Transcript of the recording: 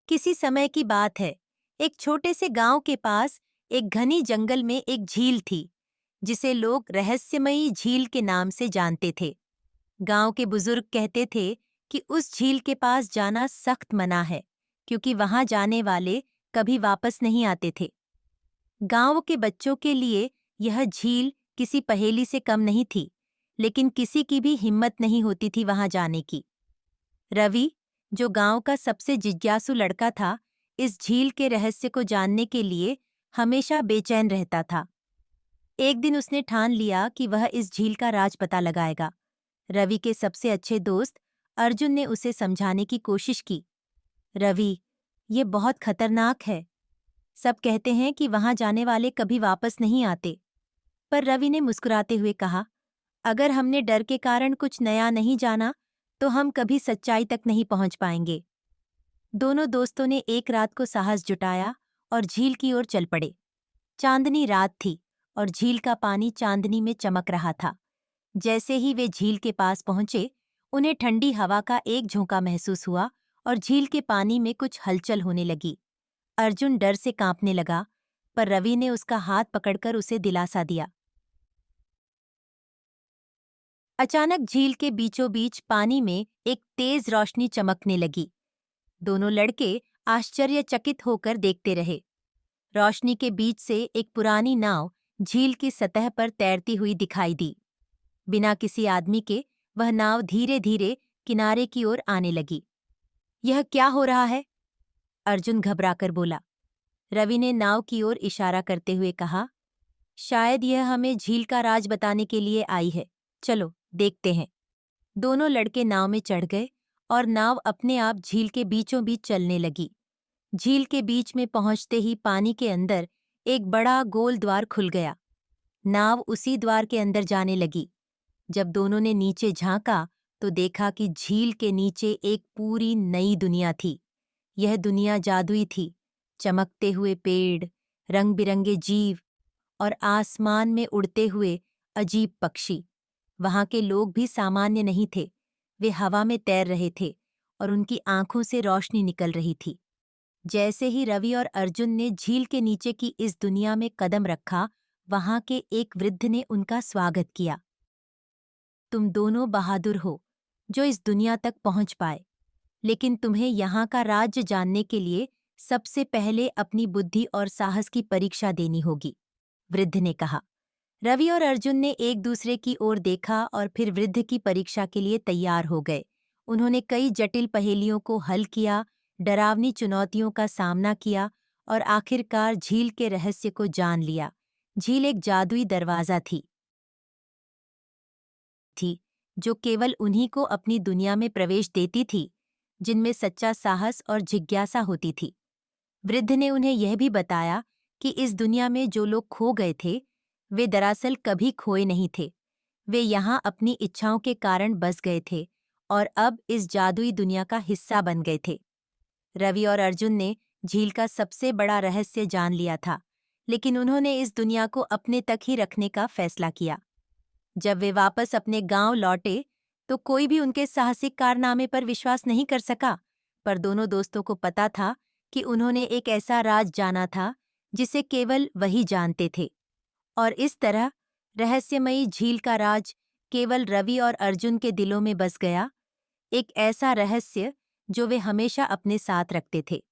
किसी समय की बात है। एक छोटे से गांव के पास एक घनी जंगल में एक झील थी, जिसे लोग रहस्यमयी झील के नाम से जानते थे। गांव के बुजुर्ग कहते थे कि उस झील के पास जाना सख्त मना है, क्योंकि वहां जाने वाले कभी वापस नहीं आते थे। गांव के बच्चों के लिए यह झील किसी पहेली से कम नहीं थी, लेकिन किसी की भी हिम्मत नहीं होती थी वहां जाने की। रवि, जो गांव का सबसे जिज्ञासु लड़का था, इस झील के रहस्य को जानने के लिए हमेशा बेचैन रहता था। एक दिन उसने ठान लिया कि वह इस झील का राज पता लगाएगा। रवि के सबसे अच्छे दोस्त अर्जुन ने उसे समझाने की कोशिश की। रवि, ये बहुत खतरनाक है। सब कहते हैं कि वहां जाने वाले कभी वापस नहीं आते। पर रवि ने मुस्कुराते हुए कहा, अगर हमने डर के कारण कुछ नया नहीं जाना, तो हम कभी सच्चाई तक नहीं पहुंच पाएंगे। दोनों दोस्तों ने एक रात को साहस जुटाया और झील की ओर चल पड़े। चांदनी रात थी और झील का पानी चांदनी में चमक रहा था। जैसे ही वे झील के पास पहुंचे, उन्हें ठंडी हवा का एक झोंका महसूस हुआ और झील के पानी में कुछ हलचल होने लगी। अर्जुन डर से कांपने लगा, पर रवि ने उसका हाथ पकड़कर उसे दिलासा दिया। अचानक झील के बीचों बीच पानी में एक तेज रोशनी चमकने लगी। दोनों लड़के आश्चर्यचकित होकर देखते रहे। रोशनी के बीच से एक पुरानी नाव झील की सतह पर तैरती हुई दिखाई दी। बिना किसी आदमी के वह नाव धीरे धीरे किनारे की ओर आने लगी। यह क्या हो रहा है? अर्जुन घबराकर बोला। रवि ने नाव की ओर इशारा करते हुए कहा, शायद यह हमें झील का राज बताने के लिए आई है। चलो देखते हैं। दोनों लड़के नाव में चढ़ गए और नाव अपने आप झील के बीचों बीच चलने लगी। झील के बीच में पहुंचते ही पानी के अंदर एक बड़ा गोल द्वार खुल गया। नाव उसी द्वार के अंदर जाने लगी। जब दोनों ने नीचे झांका तो देखा कि झील के नीचे एक पूरी नई दुनिया थी। यह दुनिया जादुई थी। चमकते हुए पेड़, रंग बिरंगे जीव और आसमान में उड़ते हुए अजीब पक्षी। वहां के लोग भी सामान्य नहीं थे। वे हवा में तैर रहे थे और उनकी आंखों से रोशनी निकल रही थी। जैसे ही रवि और अर्जुन ने झील के नीचे की इस दुनिया में कदम रखा, वहां के एक वृद्ध ने उनका स्वागत किया। तुम दोनों बहादुर हो, जो इस दुनिया तक पहुंच पाए, लेकिन तुम्हें यहाँ का राज्य जानने के लिए सबसे पहले अपनी बुद्धि और साहस की परीक्षा देनी होगी, वृद्ध ने कहा। रवि और अर्जुन ने एक दूसरे की ओर देखा और फिर वृद्ध की परीक्षा के लिए तैयार हो गए। उन्होंने कई जटिल पहेलियों को हल किया, डरावनी चुनौतियों का सामना किया और आखिरकार झील के रहस्य को जान लिया। झील एक जादुई दरवाजा थी जो केवल उन्हीं को अपनी दुनिया में प्रवेश देती थी, जिनमें सच्चा साहस और जिज्ञासा होती थी। वृद्ध ने उन्हें यह भी बताया कि इस दुनिया में जो लोग खो गए थे, वे दरअसल कभी खोए नहीं थे। वे यहाँ अपनी इच्छाओं के कारण बस गए थे और अब इस जादुई दुनिया का हिस्सा बन गए थे। रवि और अर्जुन ने झील का सबसे बड़ा रहस्य जान लिया था, लेकिन उन्होंने इस दुनिया को अपने तक ही रखने का फैसला किया। जब वे वापस अपने गांव लौटे, तो कोई भी उनके साहसिक कारनामे पर विश्वास नहीं कर सका, पर दोनों दोस्तों को पता था कि उन्होंने एक ऐसा राज जाना था जिसे केवल वही जानते थे। और इस तरह रहस्यमयी झील का राज केवल रवि और अर्जुन के दिलों में बस गया, एक ऐसा रहस्य जो वे हमेशा अपने साथ रखते थे।